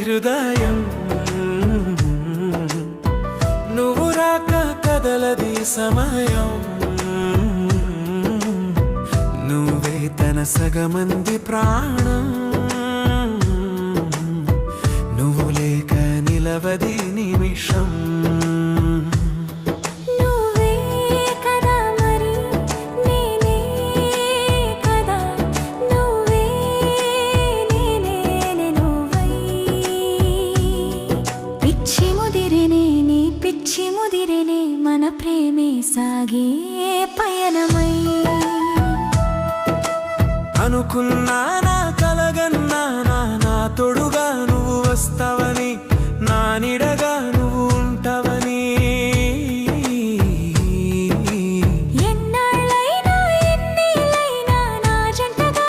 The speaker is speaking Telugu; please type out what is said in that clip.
హృదయం నువ్వు రాక కదలది సమయం నువ్వే తన సగమంది ప్రాణం నువ్వు లేక నిలవది నిమిషం మన ప్రేమే సాగే పయనమై అనుకున్నానా కలగన్నానా నా తోడుగా నువ్వు వస్తావని